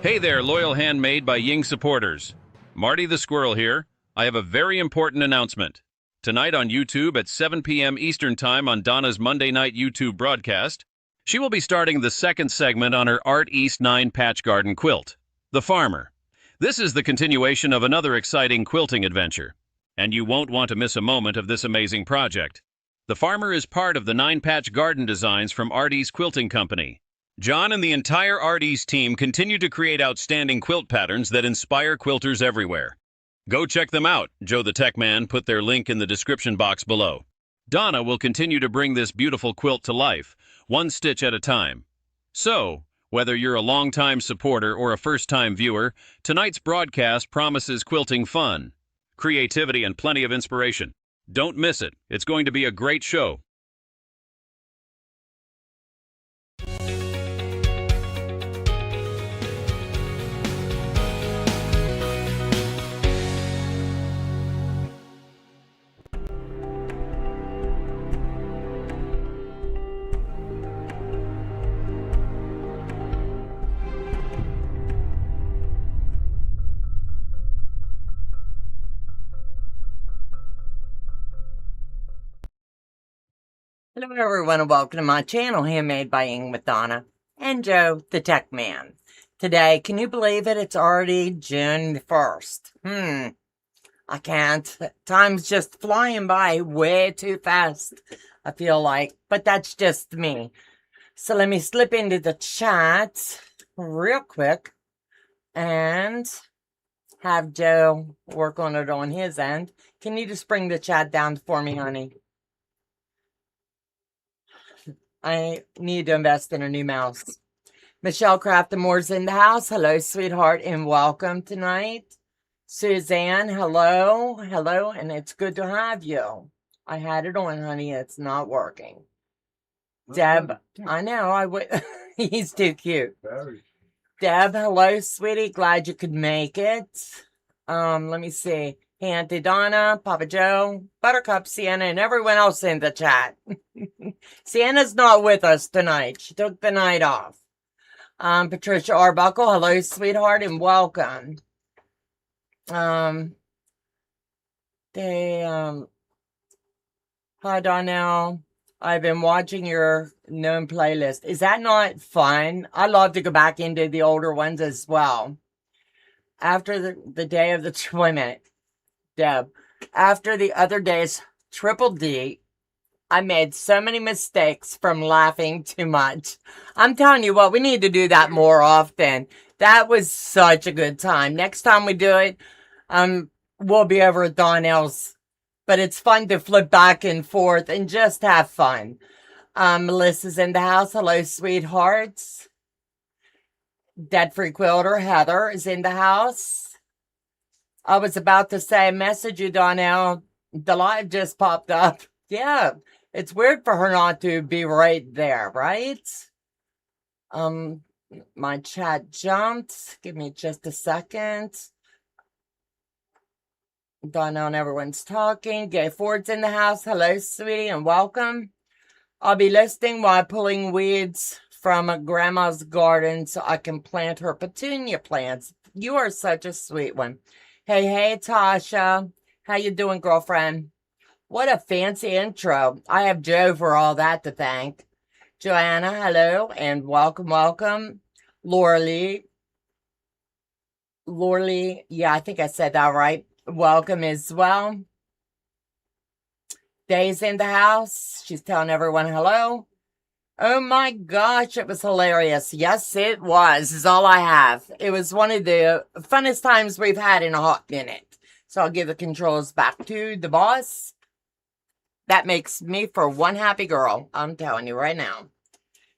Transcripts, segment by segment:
Hey there, loyal Handmade by Ying supporters. Marty the Squirrel here. I have a very important announcement. Tonight on YouTube at 7 p.m. Eastern Time on Donna's Monday night YouTube broadcast, she will be starting the second segment on her Art East 9 patch garden quilt, The Farmer. This is the continuation of another exciting quilting adventure, and you won't want to miss a moment of this amazing project. The Farmer is part of the 9 patch garden designs from Art East Quilting Company. John and the entire Art East team continue to create outstanding quilt patterns that inspire quilters everywhere. Go check them out. Joe the Tech Man put their link in the description box below. Donna will continue to bring this beautiful quilt to life, one stitch at a time. So, whether you're a long-time supporter or a first-time viewer, tonight's broadcast promises quilting fun, creativity, and plenty of inspiration. Don't miss it. It's going to be a great show. Hello everyone and welcome to my channel, Handmade by Ying with Donna and Joe the Tech Man. Today, can you believe it? It's already June 1st. I can't. Time's just flying by way too fast, I feel like. But that's just me. So let me slip into the chat real quick and have Joe work on it on his end. Can you just bring the chat down for me, honey? I need to invest in a new mouse. Michelle Craftamore's in the house. Hello, sweetheart, and welcome tonight. Suzanne, hello. Hello, and it's good to have you. I had it on, honey. It's not working. Deb, I know. He's too cute. Deb, hello, sweetie. Glad you could make it. Let me see. Hey, Auntie Donna, Papa Joe, Buttercup, Sienna, and everyone else in the chat. Sienna's not with us tonight. She took the night off. Patricia Arbuckle, hello, sweetheart, and welcome. Hi, Donnell. I've been watching your known playlist. Is that not fun? I love to go back into the older ones as well. After the day of the wait a minute. Deb, after the other day's Triple D, I made so many mistakes from laughing too much. I'm telling you what, we need to do that more often. That was such a good time. Next time we do it, we'll be over at Donnell's. But it's fun to flip back and forth and just have fun. Melissa's in the house. Hello, sweethearts. Dead Free Quilter, Heather, is in the house. I was about to say, message you, Donnell. The live just popped up. Yeah, it's weird for her not to be right there, right? My chat jumped. Give me just a second. Donnell and everyone's talking. Gay Ford's in the house. Hello, sweetie, and welcome. I'll be listening while pulling weeds from Grandma's garden so I can plant her petunia plants. You are such a sweet one. Hey, Tasha. How you doing, girlfriend? What a fancy intro. I have Joe for all that to thank. Joanna, hello, and welcome. Laura Lee, yeah, I think I said that right. Welcome as well. Day's in the house. She's telling everyone hello. Oh my gosh, it was hilarious. Yes, it was, is all I have. It was one of the funnest times we've had in a hot minute. So I'll give the controls back to the boss. That makes me for one happy girl. I'm telling you right now.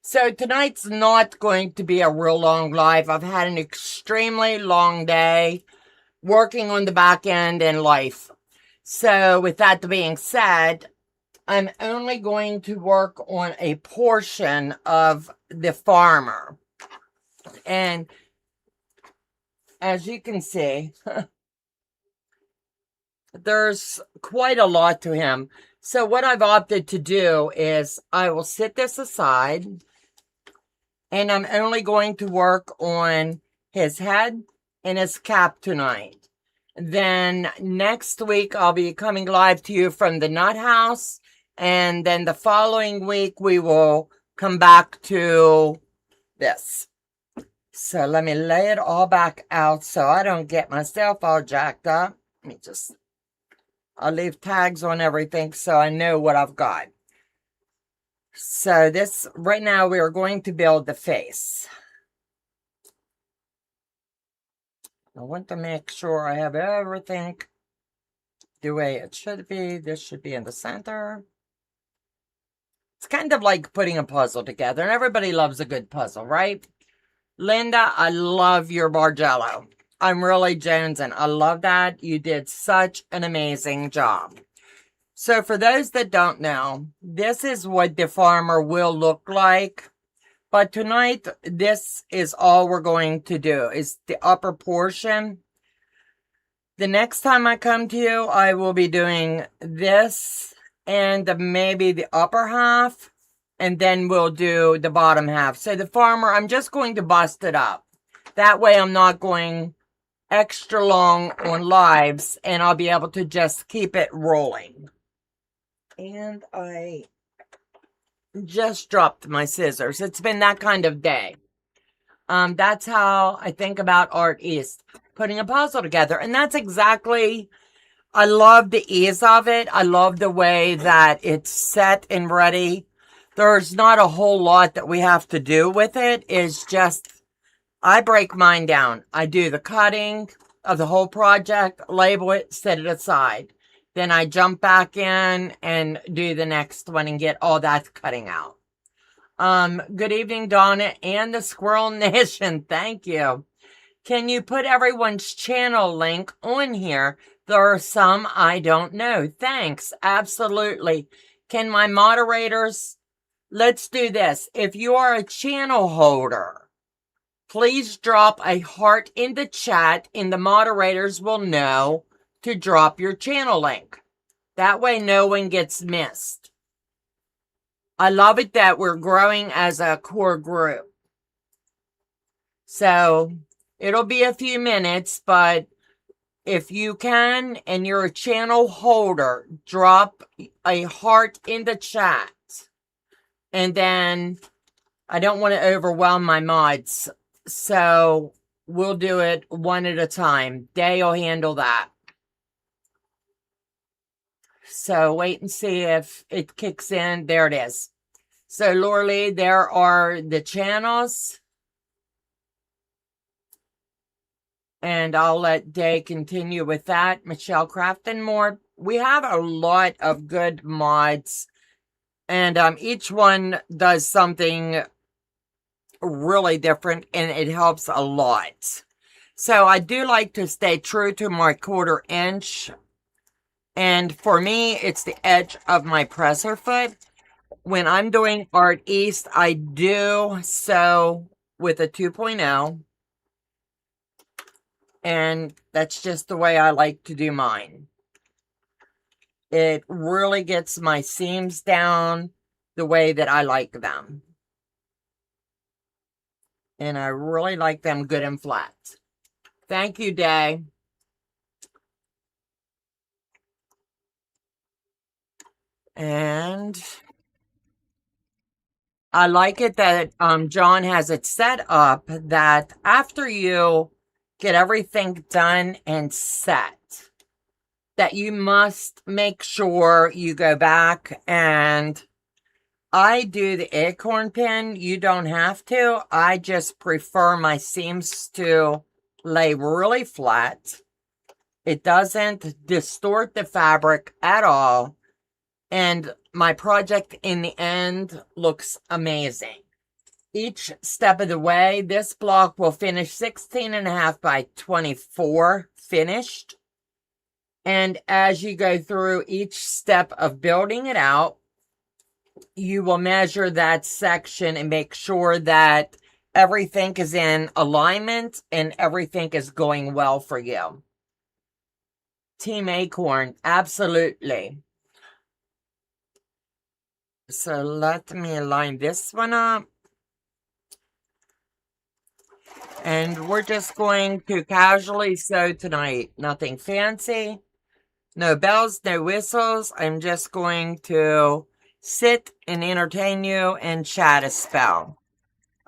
So tonight's not going to be a real long live. I've had an extremely long day working on the back end in life. So with that being said, I'm only going to work on a portion of the farmer. And as you can see, there's quite a lot to him. So what I've opted to do is I will set this aside and I'm only going to work on his head and his cap tonight. Then next week, I'll be coming live to you from the nut house. And then the following week, we will come back to this. So let me lay it all back out so I don't get myself all jacked up. Let me just, I'll leave tags on everything so I know what I've got. So this, right now, we are going to build the face. I want to make sure I have everything the way it should be. This should be in the center. It's kind of like putting a puzzle together, and everybody loves a good puzzle, right? Linda, I love your Bargello. I'm really jonesing. I love that. You did such an amazing job. So for those that don't know, this is what the farmer will look like. But tonight, this is all we're going to do, is the upper portion. The next time I come to you, I will be doing this and maybe the upper half. And then we'll do the bottom half. So the farmer, I'm just going to bust it up. That way I'm not going extra long on lives. And I'll be able to just keep it rolling. And I just dropped my scissors. It's been that kind of day. That's how I think about Art East. Putting a puzzle together. And that's exactly... I love the ease of it. I love the way that it's set and ready. There's not a whole lot that we have to do with it. It's just, I break mine down. I do the cutting of the whole project, label it, set it aside. Then I jump back in and do the next one and get all that cutting out. Good evening, Donna and the Squirrel Nation. Thank you. Can you put everyone's channel link on here? There are some I don't know. Thanks. Absolutely. Can my moderators, let's do this. If you are a channel holder, please drop a heart in the chat and the moderators will know to drop your channel link. That way no one gets missed. I love it that we're growing as a core group. So it'll be a few minutes, but if you can and you're a channel holder, drop a heart in the chat. And then I don't want to overwhelm my mods. So we'll do it one at a time. Day will handle that. So wait and see if it kicks in. There it is. So Lorley, there are the channels. And I'll let Day continue with that. Michelle Craft and more. We have a lot of good mods. And each one does something really different. And it helps a lot. So I do like to stay true to my 1/4 inch. And for me, it's the edge of my presser foot. When I'm doing Art East, I do sew with a 2.0. And that's just the way I like to do mine. It really gets my seams down the way that I like them. And I really like them good and flat. Thank you, Day. And I like it that John has it set up that after you get everything done and set, that you must make sure you go back, and I do the acorn pin. You don't have to. I just prefer my seams to lay really flat. It doesn't distort the fabric at all. And my project in the end looks amazing. Each step of the way, this block will finish 16.5 by 24 finished. And as you go through each step of building it out, you will measure that section and make sure that everything is in alignment and everything is going well for you. Team Acorn, absolutely. So let me line this one up. And we're just going to casually sew tonight. Nothing fancy. No bells, no whistles. I'm just going to sit and entertain you and chat a spell.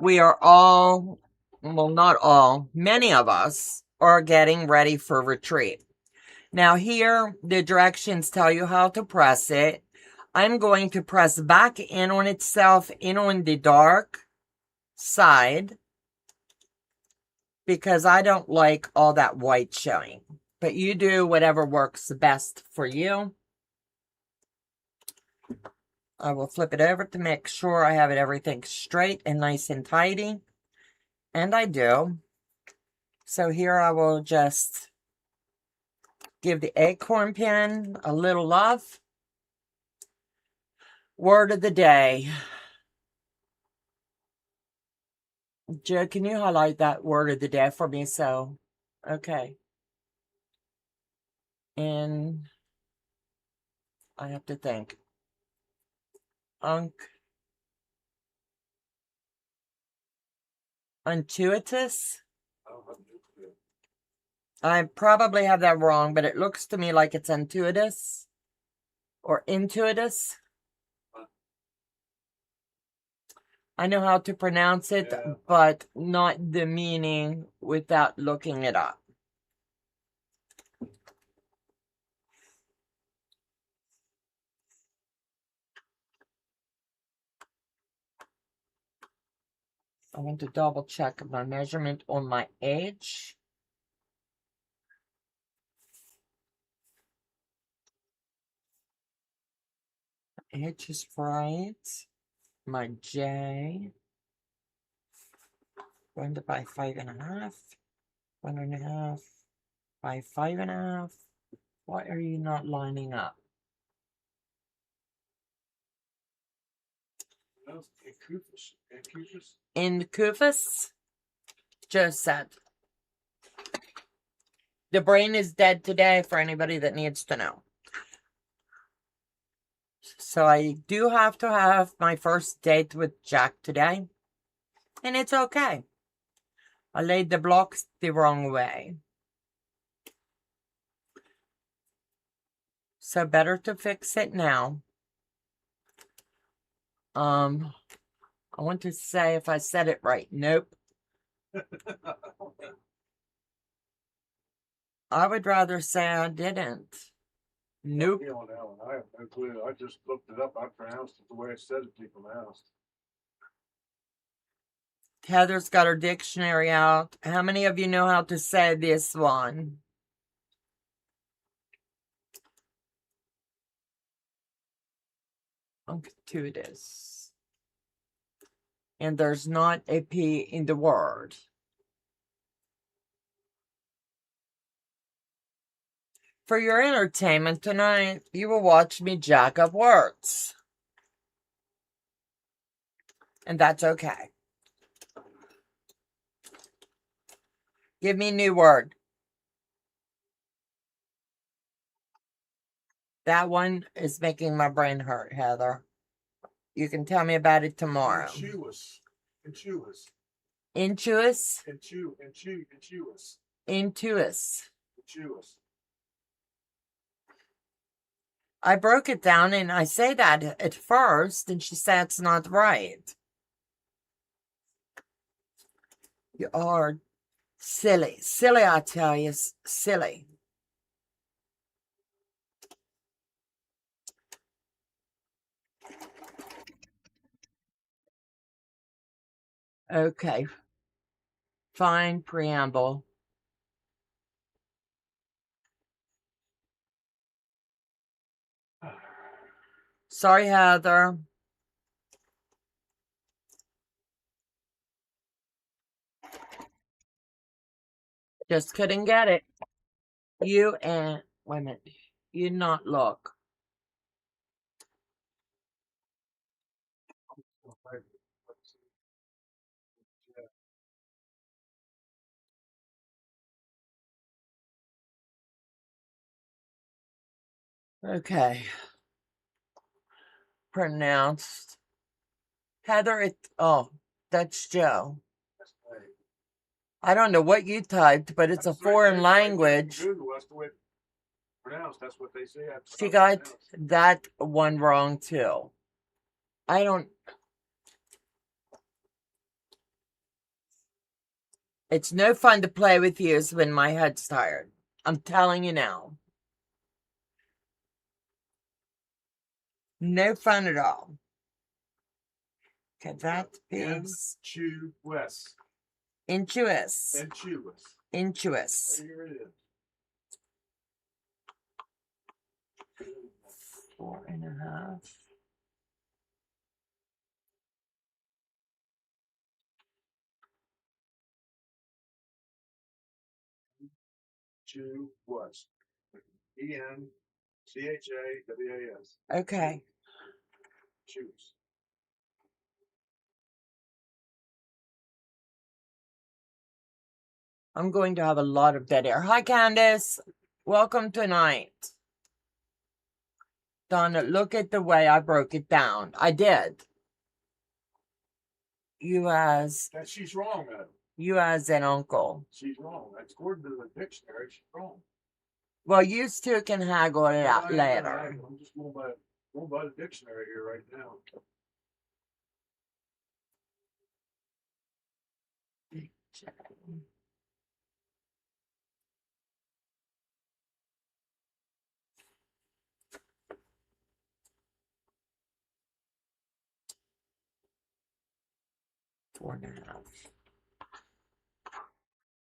We are all, well, not all, many of us are getting ready for retreat. Now here, the directions tell you how to press it. I'm going to press back in on itself, in on the dark side, because I don't like all that white showing. But you do whatever works best for you. I will flip it over to make sure I have everything straight and nice and tidy. And I do. So here I will just give the acorn pin a little love. Word of the day. Joe, can you highlight that word of the day for me? So, okay. And I have to think. Intuitus? I probably have that wrong, but it looks to me like it's intuitus or intuitus. I know how to pronounce it, yeah, but not the meaning without looking it up. I want to double check my measurement on my edge. Edge is right. My J. 1 by 5.5. 1.5 by 5.5. Why are you not lining up? In Kufus? Joe said. The brain is dead today for anybody that needs to know. So I do have to have my first date with Jack today. And it's okay. I laid the blocks the wrong way. So better to fix it now. I want to say if I said it right. Nope. I would rather say I didn't. Nope. I have no clue. I just looked it up. I pronounced it the way it said it to be pronounced. Heather's got her dictionary out. How many of you know how to say this one? Intuitus. And there's not a P in the word. For your entertainment tonight, you will watch me jack up words. And that's okay. Give me a new word. That one is making my brain hurt, Heather. You can tell me about it tomorrow. Intuous. Intuous. Intuous? Intuous. Intuous. Intuous. I broke it down and I say that at first, and she said it's not right. You are silly. Silly, I tell you, silly. Okay. Fine preamble. Sorry, Heather. Just couldn't get it. You and, wait a minute. You not look. Okay. Pronounced. Heather, oh, that's Joe. I don't know what you typed, but it's a foreign language. Google, that's the way it's pronounced. That's what they say. That's She how it's got pronounced. that one wrong too. I don't. It's no fun to play with you when my head's tired. I'm telling you now. No fun at all. Okay, that is Intuous. intuous. Intuous. Intuous. Here it is. 4.5. Intuous. ENCHAWAS. Okay. Choose. I'm going to have a lot of dead air. Hi, Candace. Welcome tonight. Donna, look at the way I broke it down. I did. You as She's wrong, though. you as an uncle. She's wrong. That's according to the dictionary. She's wrong. Well, you two can haggle it out later. I'm just going by the dictionary here right now. Four and a half.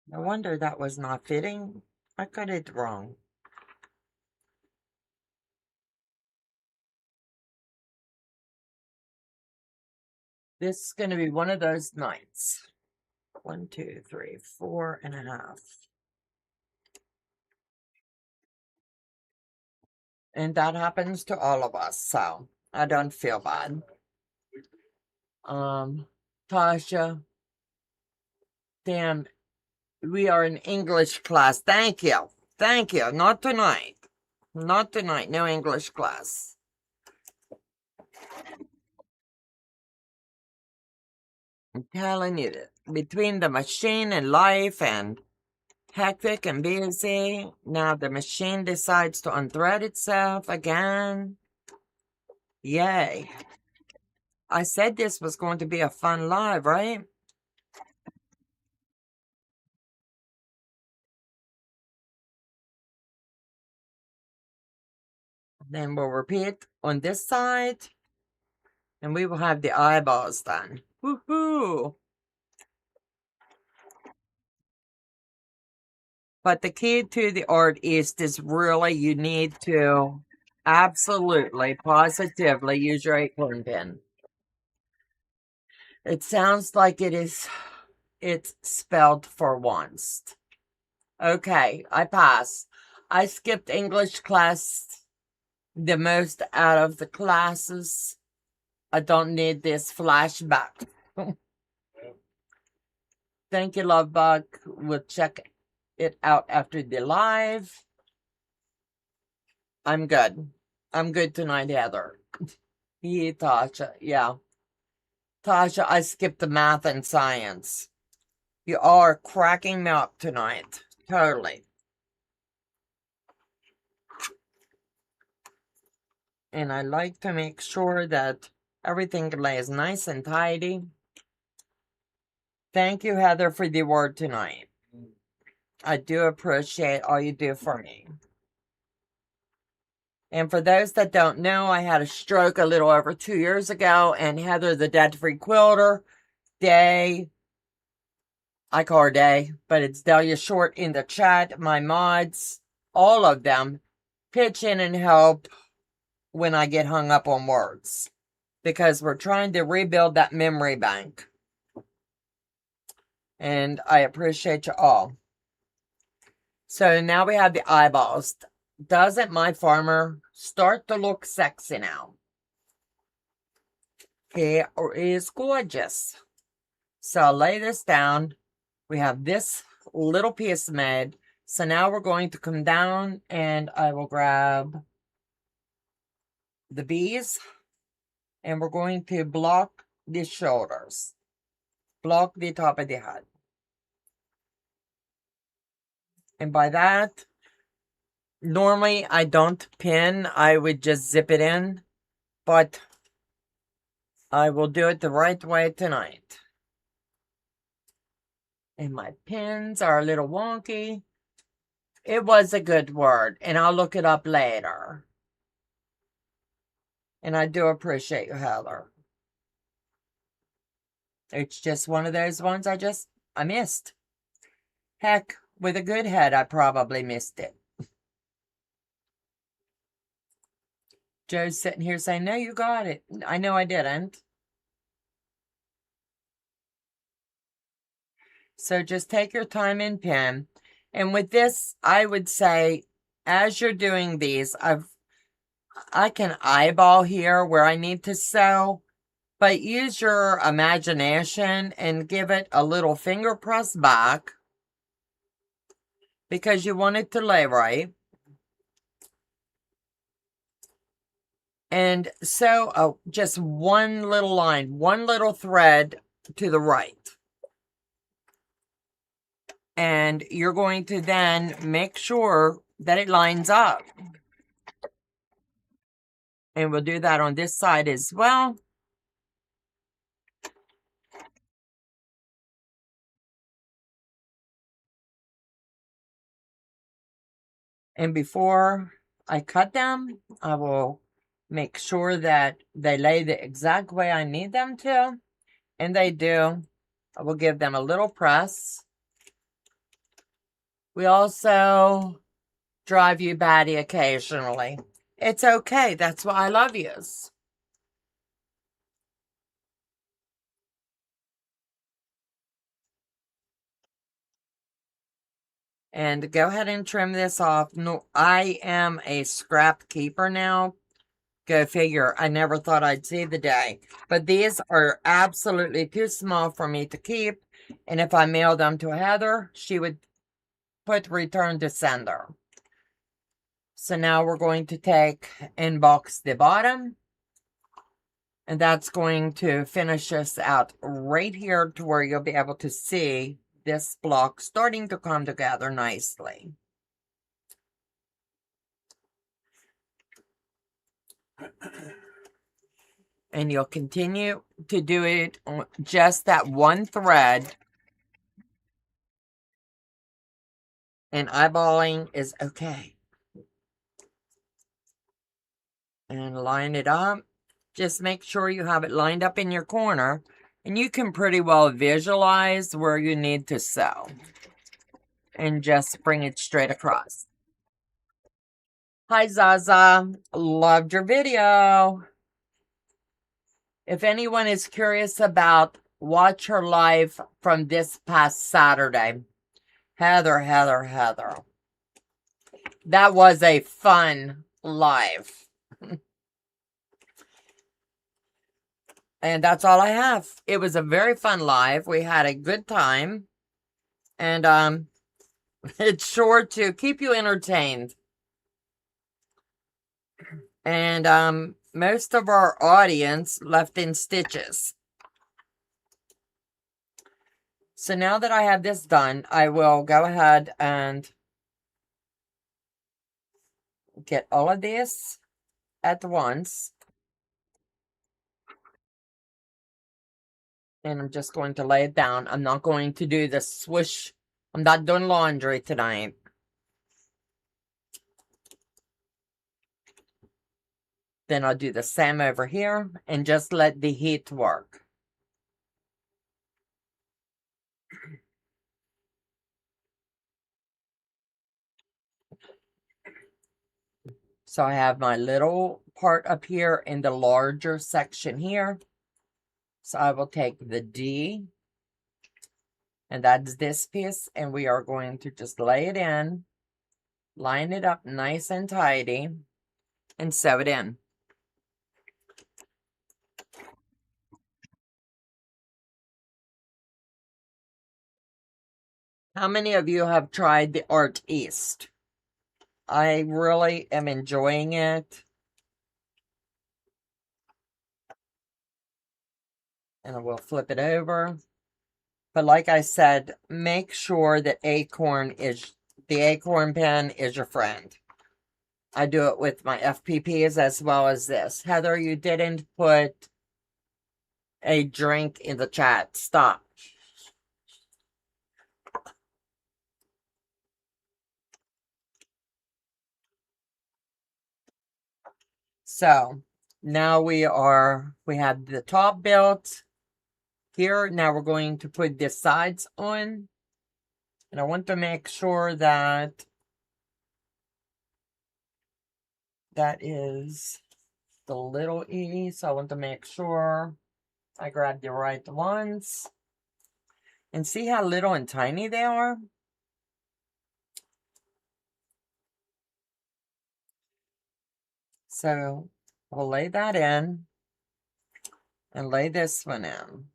No wonder that was not fitting. I got it wrong. This is going to be one of those nights. 1, 2, 3, 4.5. And that happens to all of us, so I don't feel bad. Tasha, damn, we are in English class. Thank you. Thank you. Not tonight. Not tonight. No English class. I'm telling you, between the machine and life and hectic and busy, now the machine decides to unthread itself again. Yay. I said this was going to be a fun live, right? Then we'll repeat on this side, and we will have the eyeballs done. Woohoo! But the key to the artist is really you need to absolutely, positively use your acorn pen. It sounds like it's spelled for once. Okay, I pass. I skipped English class the most out of the classes. I don't need this flashback. Thank you, Love Bug. We'll check it out after the live. I'm good. I'm good tonight, Heather. Yeah, Tasha. Yeah. Tasha, I skipped the math and science. You are cracking me up tonight. Totally. And I like to make sure that everything lays nice and tidy. Thank you, Heather, for the word tonight. I do appreciate all you do for me. And for those that don't know, I had a stroke a little over 2 years ago, and Heather, the debt-free quilter, Day, I call her Day, but it's Delia Short in the chat, my mods, all of them pitch in and help when I get hung up on words, because we're trying to rebuild that memory bank. And I appreciate you all. So now we have the eyeballs. Doesn't my farmer start to look sexy now? He is gorgeous. So I'll lay this down. We have this little piece made. So now we're going to come down and I will grab the bees. And we're going to block the shoulders. Block the top of the head. And by that, normally I don't pin. I would just zip it in. But I will do it the right way tonight. And my pins are a little wonky. It was a good word, and I'll look it up later. And I do appreciate you, Heather. It's just one of those ones I missed. Heck, with a good head, I probably missed it. Joe's sitting here saying, no, you got it. I know I didn't. So just take your time and pin. And with this, I would say, as you're doing these, I can eyeball here where I need to sew, but use your imagination and give it a little finger press back because you want it to lay right. And sew just one little line, one little thread to the right. And you're going to then make sure that it lines up. And we'll do that on this side as well. And before I cut them, I will make sure that they lay the exact way I need them to. And they do. I will give them a little press. We also drive you batty occasionally. It's okay. That's why I love yous. And go ahead and trim this off. No, I am a scrap keeper now. Go figure. I never thought I'd see the day. But these are absolutely too small for me to keep. And if I mailed them to Heather, she would put return to sender. So now we're going to take and box the bottom. And that's going to finish us out right here to where you'll be able to see this block starting to come together nicely. And you'll continue to do it on just that one thread. And eyeballing is okay. And line it up. Just make sure you have it lined up in your corner. And you can pretty well visualize where you need to sew. And just bring it straight across. Hi, Zaza. Loved your video. If anyone is curious about watch her live from this past Saturday, Heather. That was a fun live. And that's all I have. It was a very fun live. We had a good time. And it's sure to keep you entertained. And most of our audience left in stitches. So now that I have this done, I will go ahead and get all of this at once. And I'm just going to lay it down. I'm not going to do the swish. I'm not doing laundry tonight. Then I'll do the same over here and just let the heat work. So I have my little part up here in the larger section here. So I will take the D, and that's this piece, and we are going to just lay it in, line it up nice and tidy, and sew it in. How many of you have tried the Art East? I really am enjoying it. And I will flip it over. But like I said, make sure that acorn is the acorn pen is your friend. I do it with my FPPs as well as this. Heather, you didn't put a drink in the chat. Stop. So now we have the top built here. Now we're going to put the sides on. And I want to make sure that that is the little E. So I want to make sure I grab the right ones. And see how little and tiny they are? So we'll lay that in and lay this one in.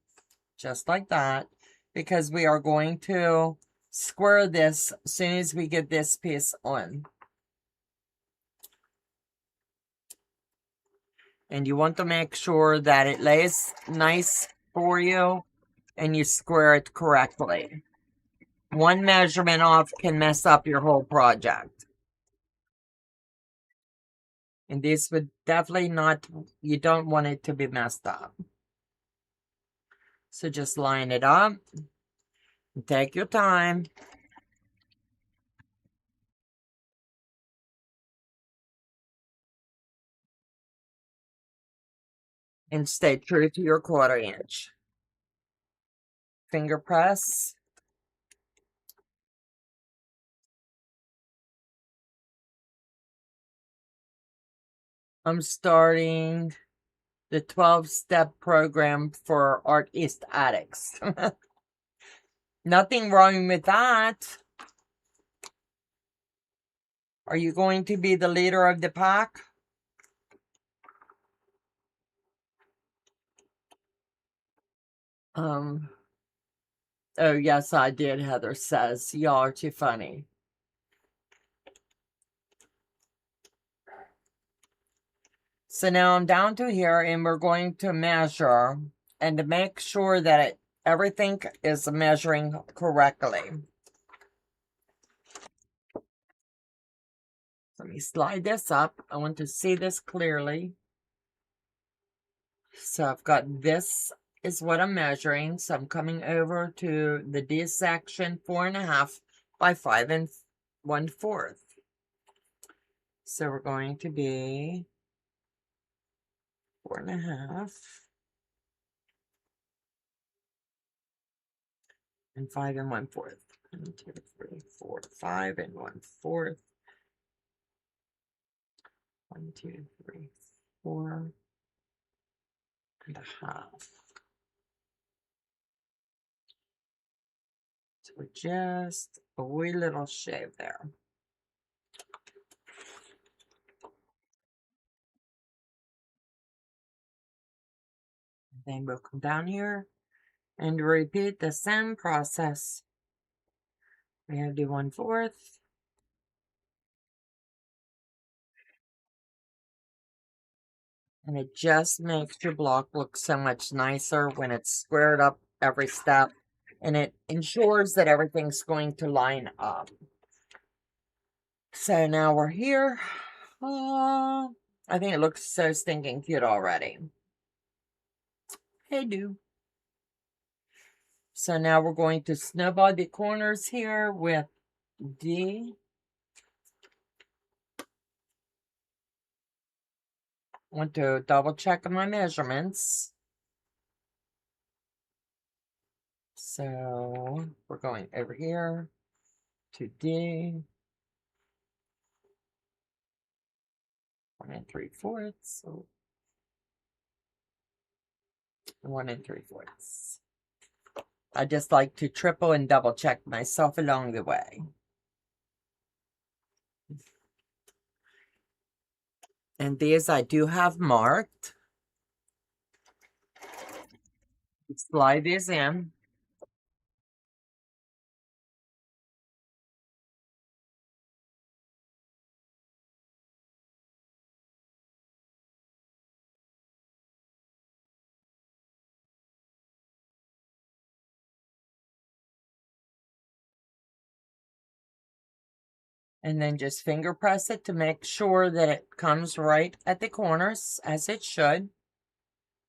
Just like that. Because we are going to square this as soon as we get this piece on. And you want to make sure that it lays nice for you and you square it correctly. One measurement off can mess up your whole project. And this would definitely not, you don't want it to be messed up. So just line it up. And take your time. And stay true to your 1/4 inch. Finger press. I'm starting the 12-step program for artist addicts. Nothing wrong with that. Are you going to be the leader of the pack? Oh, yes, I did, Heather says. Y'all are too funny. So now I'm down to here, and we're going to measure and to make sure that everything is measuring correctly. Let me slide this up. I want to see this clearly. So I've got this is what I'm measuring. So I'm coming over to the D section, 4.5 by 5 1/4. So we're going to be 4.5 and 5 1/4. 1, 2, 3, 4, 5 1/4. 1, 2, 3, 4 1/2. So we're just a wee little shave there. And then we'll come down here and repeat the same process. We have to do 1/4. And it just makes your block look so much nicer when it's squared up every step. And it ensures that everything's going to line up. So now we're here. I think it looks so stinking cute already. Hey, do. So now we're going to snowball the corners here with D. Want to double check my measurements. So we're going over here to D. 1 3/4. So 1 3/4. I just like to triple and double check myself along the way. And these I do have marked. Slide these in. And then just finger press it to make sure that it comes right at the corners as it should.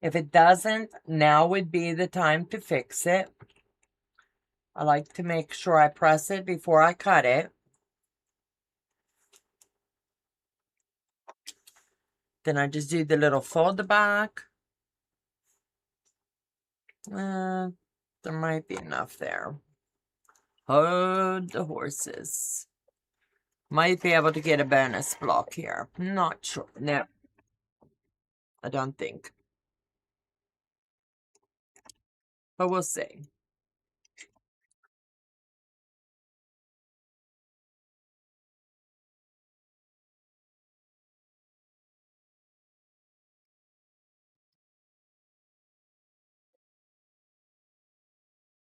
If it doesn't, now would be the time to fix it. I like to make sure I press it before I cut it. Then I just do the little fold back. There might be enough there. Hold the horses. Might be able to get a bonus block here. Not sure. No, I don't think. But we'll see.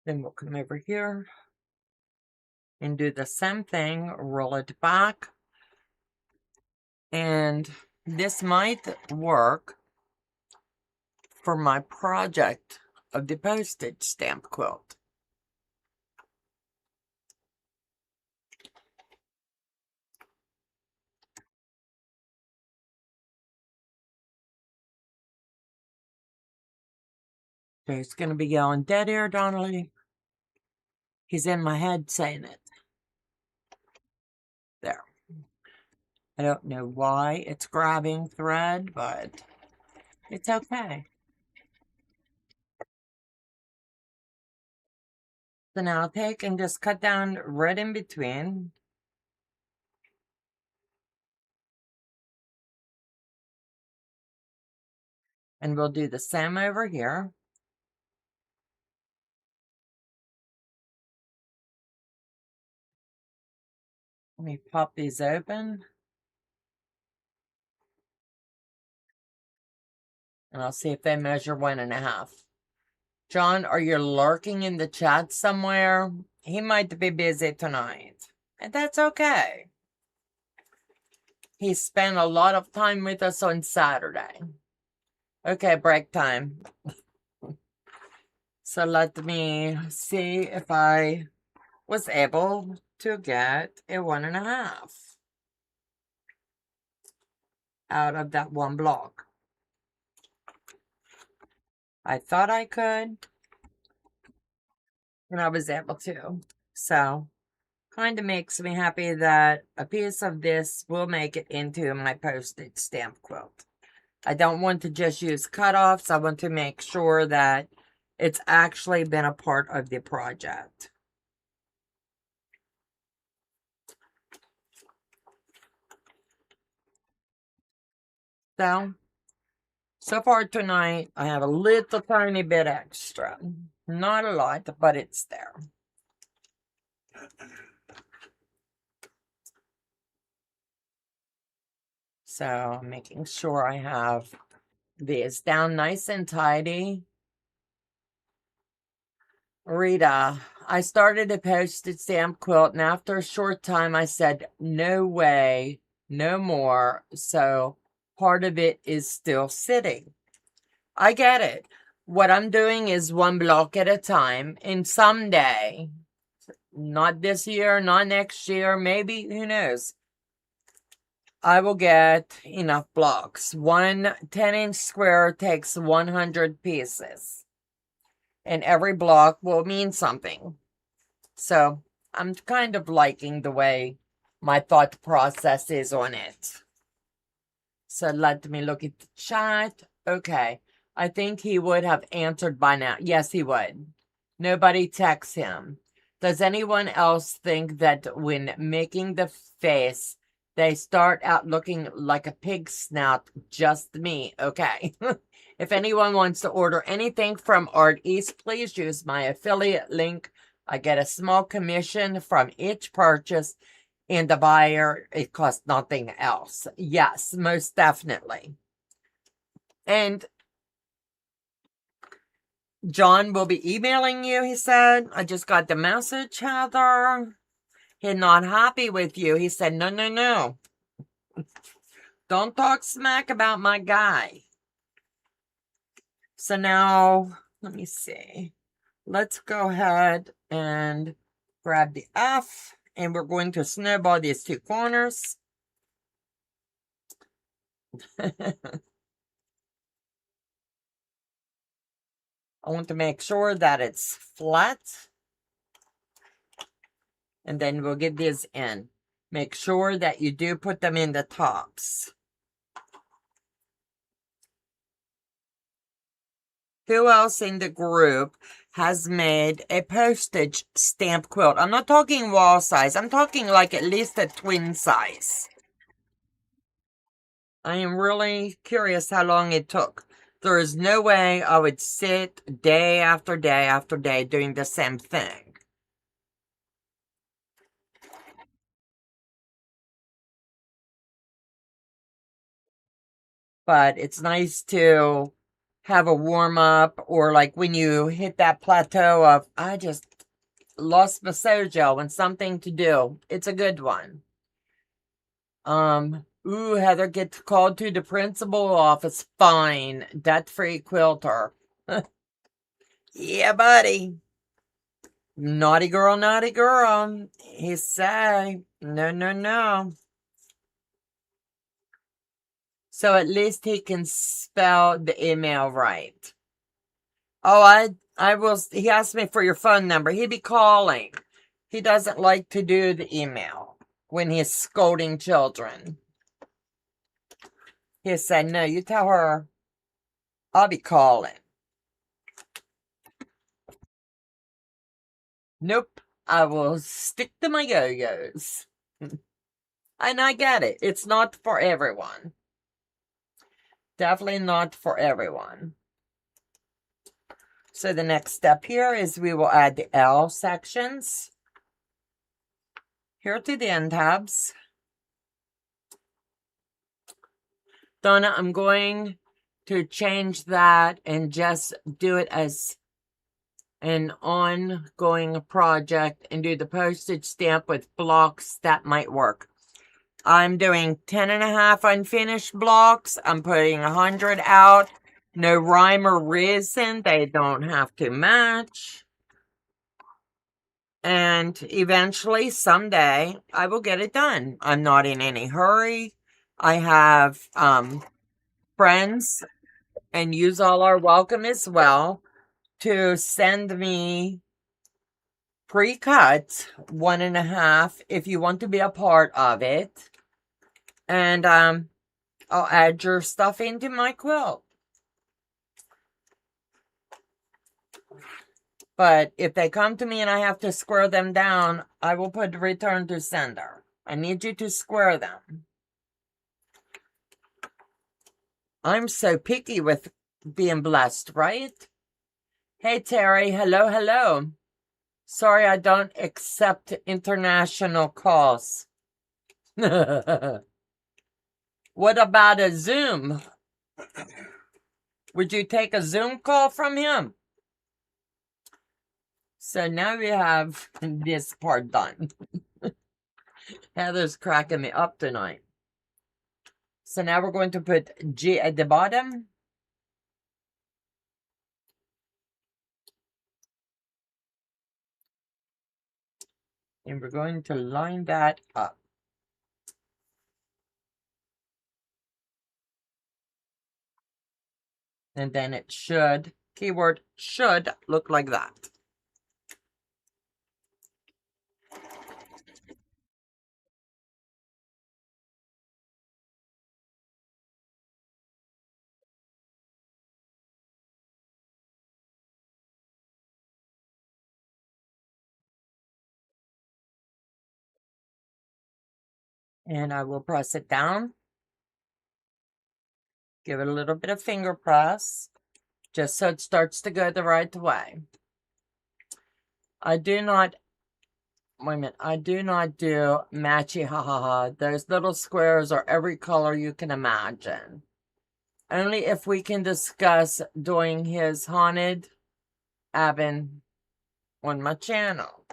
Then we'll come over here and do the same thing. Roll it back. And this might work for my project of the postage stamp quilt. There's going to be yelling, "Dead air, Donnelly." He's in my head saying it. There. I don't know why it's grabbing thread, but it's okay. So now I'll take and just cut down right in between. And we'll do the same over here. Let me pop these open. And I'll see if they measure 1.5. John, are you lurking in the chat somewhere? He might be busy tonight. And that's okay. He spent a lot of time with us on Saturday. Okay, break time. So let me see if I was able to get a 1.5 out of that one block. I thought I could, and I was able to. So, kind of makes me happy that a piece of this will make it into my postage stamp quilt. I don't want to just use cutoffs. I want to make sure that it's actually been a part of the project. So far tonight, I have a little tiny bit extra. Not a lot, but it's there. So I'm making sure I have these down nice and tidy. Rita, I started a postage stamp quilt, and after a short time, I said, no way, no more. So part of it is still sitting. I get it. What I'm doing is one block at a time, and someday, not this year, not next year, maybe, who knows, I will get enough blocks. One 10-inch square takes 100 pieces. And every block will mean something. So I'm kind of liking the way my thought process is on it. So let me look at the chat. Okay. I think he would have answered by now. Yes, he would. Nobody texts him. Does anyone else think that when making the face, they start out looking like a pig snout? Just me. Okay. If anyone wants to order anything from Art East, please use my affiliate link. I get a small commission from each purchase, and the buyer, it costs nothing else. Yes, most definitely. And John will be emailing you, he said. I just got the message, Heather. He's not happy with you. He said, no, no, no. Don't talk smack about my guy. So now, let me see. Let's go ahead and grab the F and we're going to snowball these two corners. I want to make sure that it's flat. And then we'll get these in. Make sure that you do put them in the tops. Who else in the group has made a postage stamp quilt? I'm not talking wall size. I'm talking like at least a twin size. I am really curious how long it took. There is no way I would sit day after day after day doing the same thing. But it's nice to have a warm up, or like when you hit that plateau of, I just lost my sojo and something to do. It's a good one. Ooh, Heather gets called to the principal office. Fine. Debt-free quilter. Yeah, buddy. Naughty girl, naughty girl. He say, no, no, no. So at least he can spell the email right. Oh, I will. He asked me for your phone number. He'd be calling. He doesn't like to do the email when he's scolding children. He said, no, you tell her I'll be calling. Nope, I will stick to my yo-yos. And I get it. It's not for everyone. Definitely not for everyone. So the next step here is we will add the L sections. Here to the end tabs. Donna, I'm going to change that and just do it as an ongoing project and do the postage stamp with blocks. That might work. I'm doing 10.5 unfinished blocks. I'm putting 100 out. No rhyme or reason. They don't have to match. And eventually, someday, I will get it done. I'm not in any hurry. I have friends, and yous all are welcome as well, to send me pre-cut 1.5 if you want to be a part of it. And I'll add your stuff into my quilt. But if they come to me and I have to square them down, I will put return to sender. I need you to square them. I'm so picky with being blessed, right? Hey, Terry. Hello, hello. Sorry, I don't accept international calls. What about a Zoom? Would you take a Zoom call from him? So now we have this part done. Heather's cracking me up tonight. So now we're going to put G at the bottom. And we're going to line that up. And then it should, keyword should, look like that. And I will press it down. Give it a little bit of finger press, just so it starts to go the right way. I do not, wait a minute, I do not do matchy ha ha ha. Those little squares are every color you can imagine. Only if we can discuss doing his haunted cabin on my channel.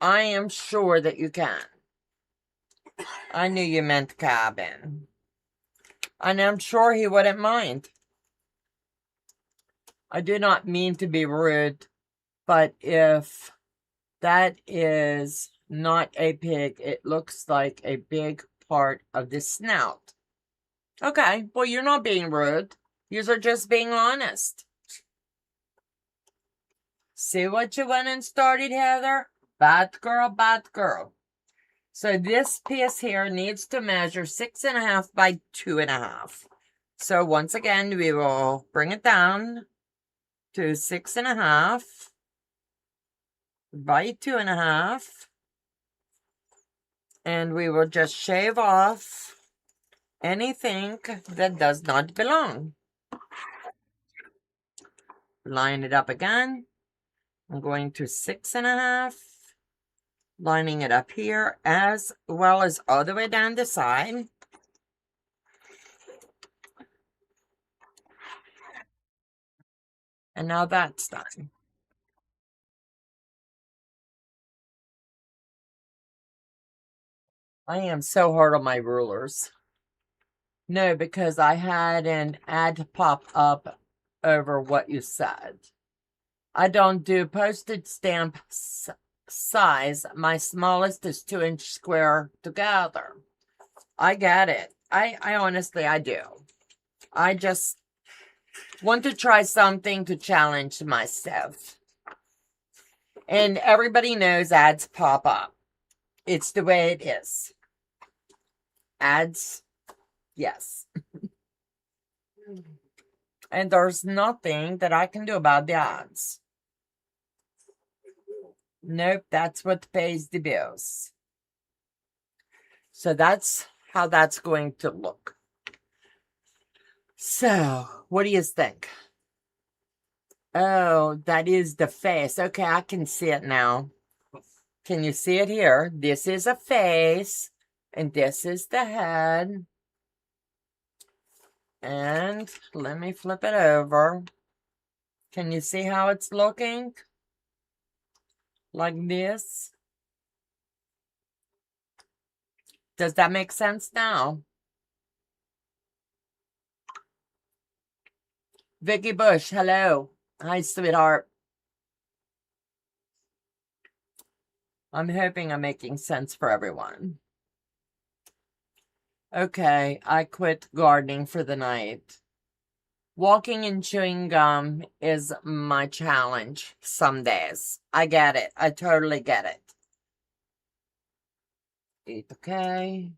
I am sure that you can. I knew you meant cabin. And I'm sure he wouldn't mind. I do not mean to be rude, but if that is not a pig. It looks like a big part of the snout. Okay, well, you're not being rude. You're just being honest. See what you went and started, Heather? Bad girl, bad girl. So this piece here needs to measure 6.5 by 2.5. So once again, we will bring it down to 6.5 by 2.5. And we will just shave off anything that does not belong. Line it up again. I'm going to 6.5. Lining it up here as well as all the way down the side. And now that's done. I am so hard on my rulers. No, because I had an ad pop up over what you said. I don't do postage stamp size. My smallest is 2-inch square together. I get it. I honestly, I do. I just want to try something to challenge myself. And everybody knows ads pop up. It's the way it is. Ads, yes. And there's nothing that I can do about the ads. Nope, that's what pays the bills. So that's how that's going to look. So, what do you think? Oh, that is the face. Okay, I can see it now. Can you see it here? This is a face, and this is the head. And let me flip it over. Can you see how it's looking? Like this. Does that make sense now? Vicky Bush, hello. Hi, sweetheart. I'm hoping I'm making sense for everyone. Okay, I quit gardening for the night. Walking and chewing gum is my challenge some days. I get it. I totally get it. Eat okay.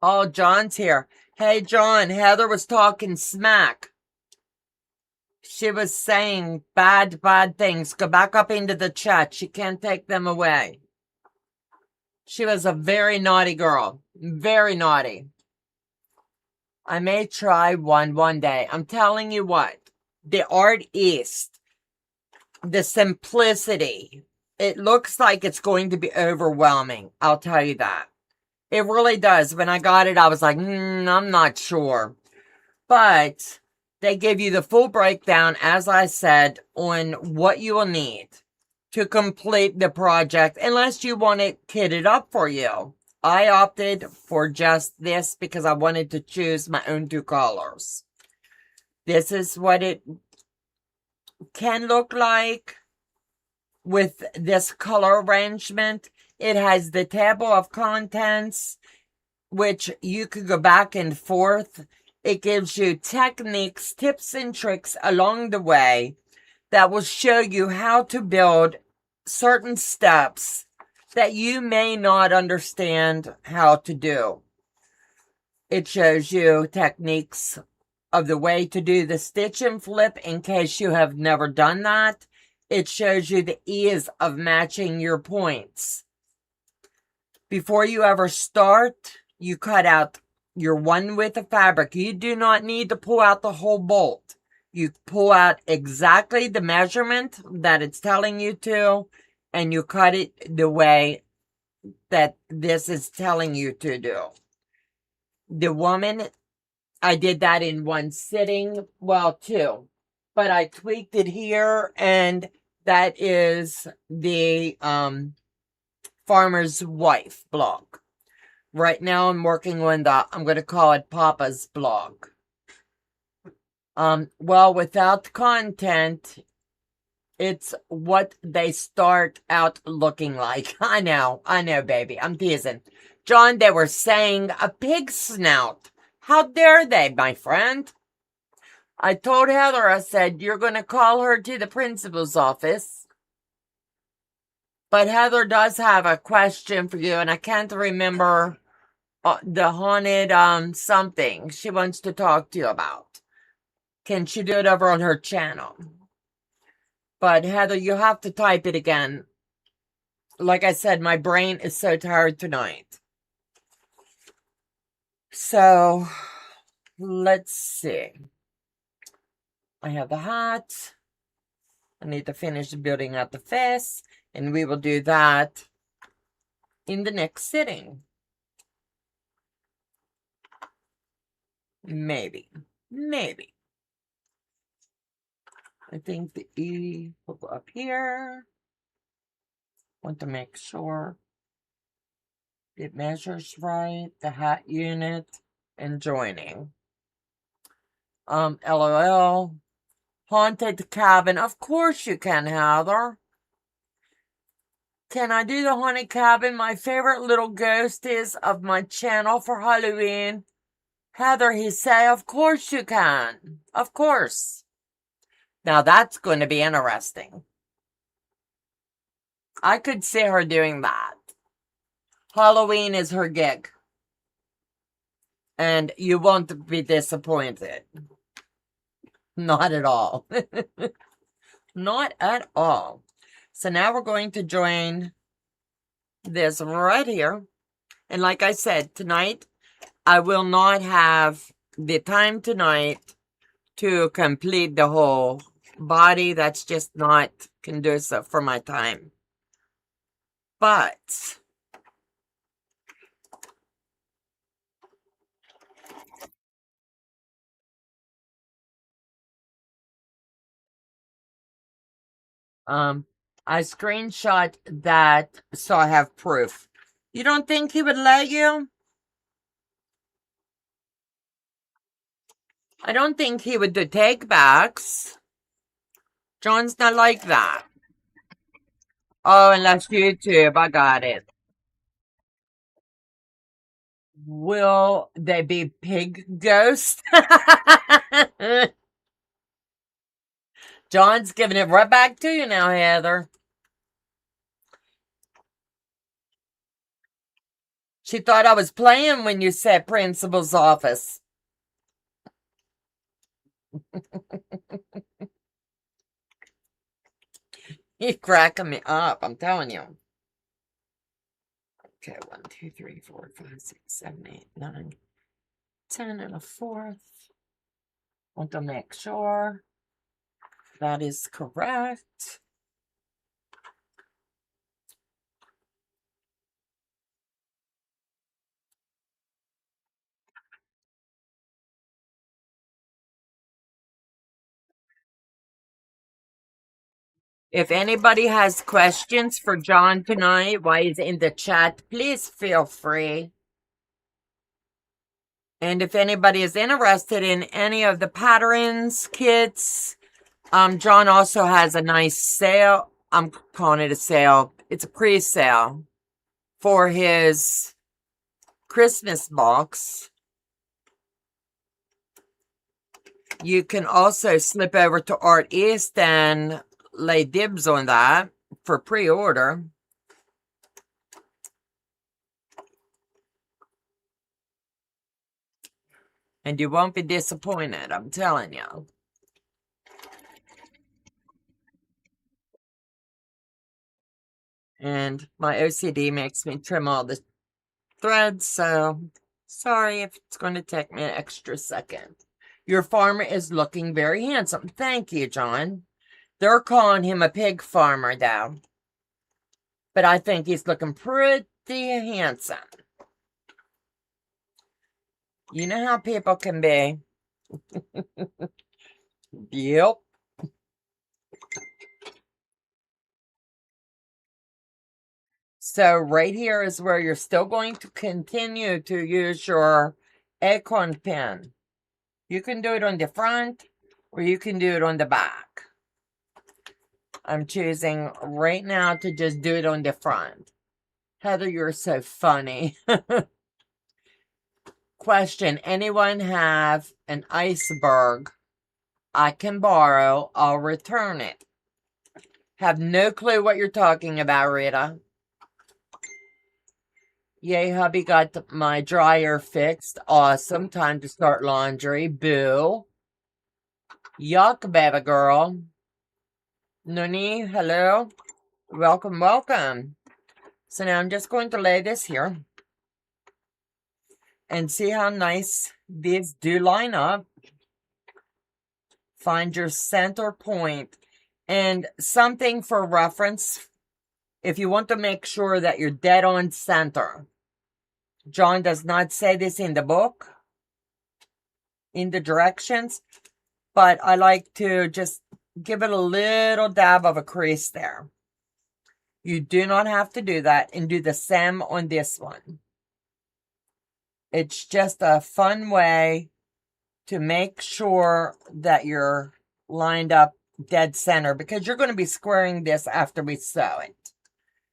Oh, John's here. Hey, John, Heather was talking smack. She was saying bad things. Go back up into the chat. She can't take them away. She was a very naughty girl. Very naughty. I may try one day. I'm telling you what. The art is the simplicity. It looks like it's going to be overwhelming. I'll tell you that. It really does. When I got it, I was like, I'm not sure. But they give you the full breakdown, as I said, on what you will need to complete the project, unless you want it kitted up for you. I opted for just this because I wanted to choose my own 2 colors. This is what it can look like with this color arrangement. It has the table of contents, which you could go back and forth. It gives you techniques, tips, and tricks along the way that will show you how to build certain steps that you may not understand how to do. It shows you techniques of the way to do the stitch and flip in case you have never done that. It shows you the ease of matching your points. Before you ever start, you cut out your 1 width of fabric. You do not need to pull out the whole bolt. You pull out exactly the measurement that it's telling you to, and you cut it the way that this is telling you to do. The woman, I did that in 1 sitting, well, 2, but I tweaked it here, and that is the Farmer's Wife blog. Right now I'm working on I'm going to call it Papa's blog. Well, without content, it's what they start out looking like. I know, baby. I'm teasing. John, they were saying a pig snout. How dare they, my friend? I told Heather, I said, you're going to call her to the principal's office. But Heather does have a question for you, and I can't remember the haunted something she wants to talk to you about. Can she do it over on her channel? But Heather, you have to type it again. Like I said, my brain is so tired tonight. So, let's see. I have the hat. I need to finish building out the face. And we will do that in the next sitting. Maybe. I think the E will go up here. Want to make sure it measures right. The hat unit and joining. LOL. Haunted cabin. Of course you can, Heather. Can I do the haunted cabin? My favorite little ghost is of my channel for Halloween. Heather, he say, of course you can. Of course. Now that's going to be interesting. I could see her doing that. Halloween is her gig. And you won't be disappointed. Not at all. Not at all. So now we're going to join this right here. And like I said, tonight, I will not have the time tonight to complete the whole body. That's just not conducive for my time. But I screenshot that so I have proof. You don't think he would let you? I don't think he would do take-backs. John's not like that. Oh, and that's YouTube. I got it. Will they be pig ghosts? John's giving it right back to you now, Heather. She thought I was playing when you said principal's office. You're cracking me up, I'm telling you. Okay, 1, 2, 3, 4, 5, 6, 7, 8, 9, 10 and a fourth. Want to make sure that is correct. If anybody has questions for John tonight while he's in the chat, please feel free. And if anybody is interested in any of the patterns, kits, John also has a nice sale. I'm calling it a sale. It's a pre-sale for his Christmas box. You can also slip over to Art East and lay dibs on that for pre-order. And you won't be disappointed, I'm telling you. And my OCD makes me trim all the threads, so sorry if it's going to take me an extra second. Your farmer is looking very handsome. Thank you, John. They're calling him a pig farmer, though. But I think he's looking pretty handsome. You know how people can be. Yep. So right here is where you're still going to continue to use your acorn pin. You can do it on the front or you can do it on the back. I'm choosing right now to just do it on the front. Heather, you're so funny. Question, anyone have an iceberg I can borrow? I'll return it. Have no clue what you're talking about, Rita. Yay, hubby got my dryer fixed. Awesome. Time to start laundry. Boo. Yuck, baby girl. Nuni, hello. Welcome, welcome. So now I'm just going to lay this here. And see how nice these do line up. Find your center point. And something for reference, if you want to make sure that you're dead on center. John does not say this in the book, in the directions, but I like to just give it a little dab of a crease there. You do not have to do that, and do the same on this one. It's just a fun way to make sure that you're lined up dead center, because you're going to be squaring this after we sew it.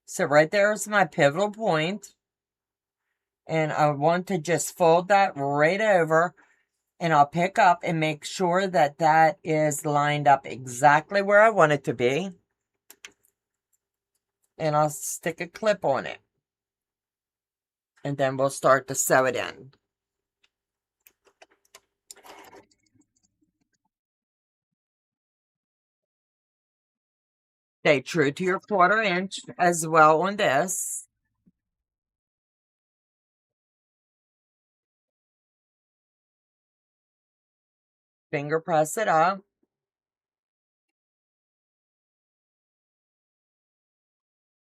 So right there is my pivotal point. And I want to just fold that right over, and I'll pick up and make sure that that is lined up exactly where I want it to be. And I'll stick a clip on it. And then we'll start to sew it in. Stay true to your 1/4 inch as well on this. Finger press it up.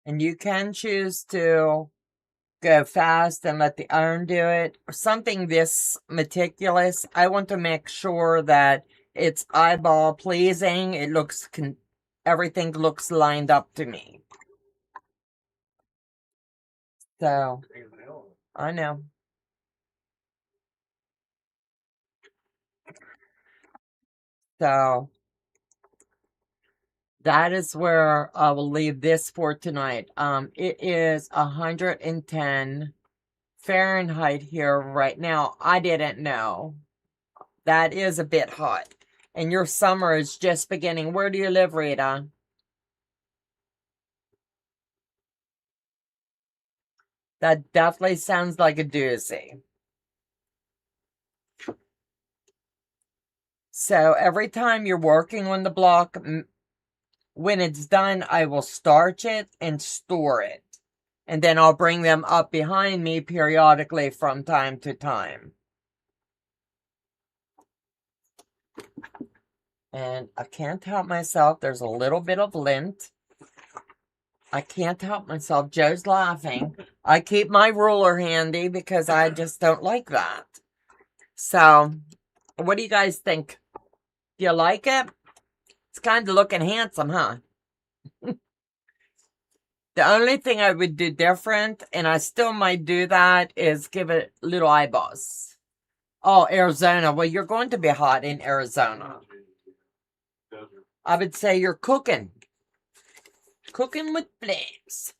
And you can choose to go fast and let the iron do it. Or something this meticulous, I want to make sure that it's eyeball pleasing. It looks, everything looks lined up to me. So, I know. So, that is where I will leave this for tonight. It is 110 Fahrenheit here right now. I didn't know. That is a bit hot. And your summer is just beginning. Where do you live, Rita? That definitely sounds like a doozy. So every time you're working on the block, when it's done, I will starch it and store it. And then I'll bring them up behind me periodically from time to time. And I can't help myself. There's a little bit of lint. I can't help myself. Joe's laughing. I keep my ruler handy because I just don't like that. So, what do you guys think? Do you like it? It's kind of looking handsome, huh? The only thing I would do different, and I still might do that, is give it little eyeballs. Oh, Arizona. Well, you're going to be hot in Arizona. I would say you're cooking. Cooking with flames.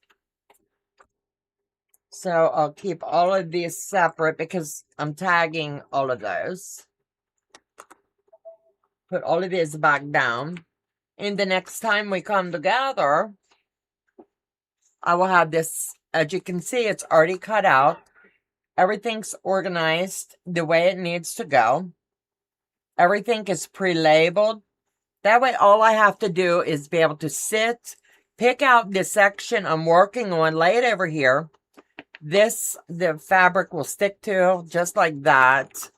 So I'll keep all of these separate because I'm tagging all of those. Put all of these back down. And the next time we come together, I will have this, as you can see, it's already cut out. Everything's organized the way it needs to go. Everything is pre-labeled. That way, all I have to do is be able to sit, pick out the section I'm working on, lay it over here. The fabric will stick to just like that,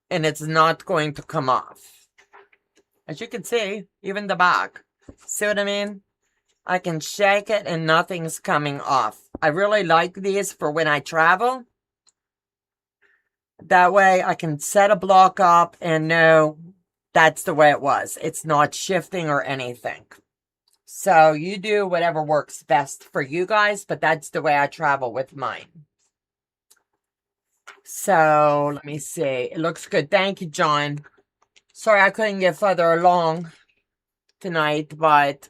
and it's not going to come off. As you can see, even the back. See what I mean? I can shake it and nothing's coming off. I really like these for when I travel. That way I can set a block up and know that's the way it was. It's not shifting or anything. So you do whatever works best for you guys, but that's the way I travel with mine. So let me see. It looks good. Thank you, John. Sorry I couldn't get further along tonight, but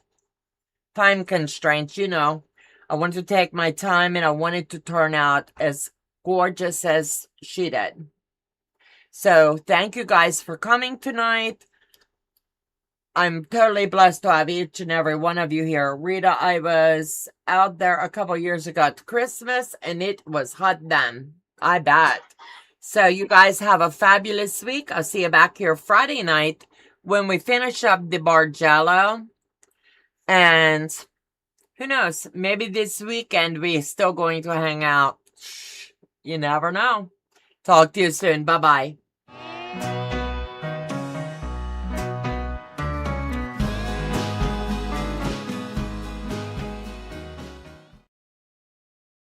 time constraints, you know. I wanted to take my time and I wanted to turn out as gorgeous as she did. So thank you guys for coming tonight. I'm totally blessed to have each and every one of you here. Rita, I was out there a couple years ago at Christmas and it was hot then. I bet. So you guys have a fabulous week. I'll see you back here Friday night when we finish up the Bargello. And who knows, maybe this weekend we're still going to hang out. You never know. Talk to you soon. Bye-bye.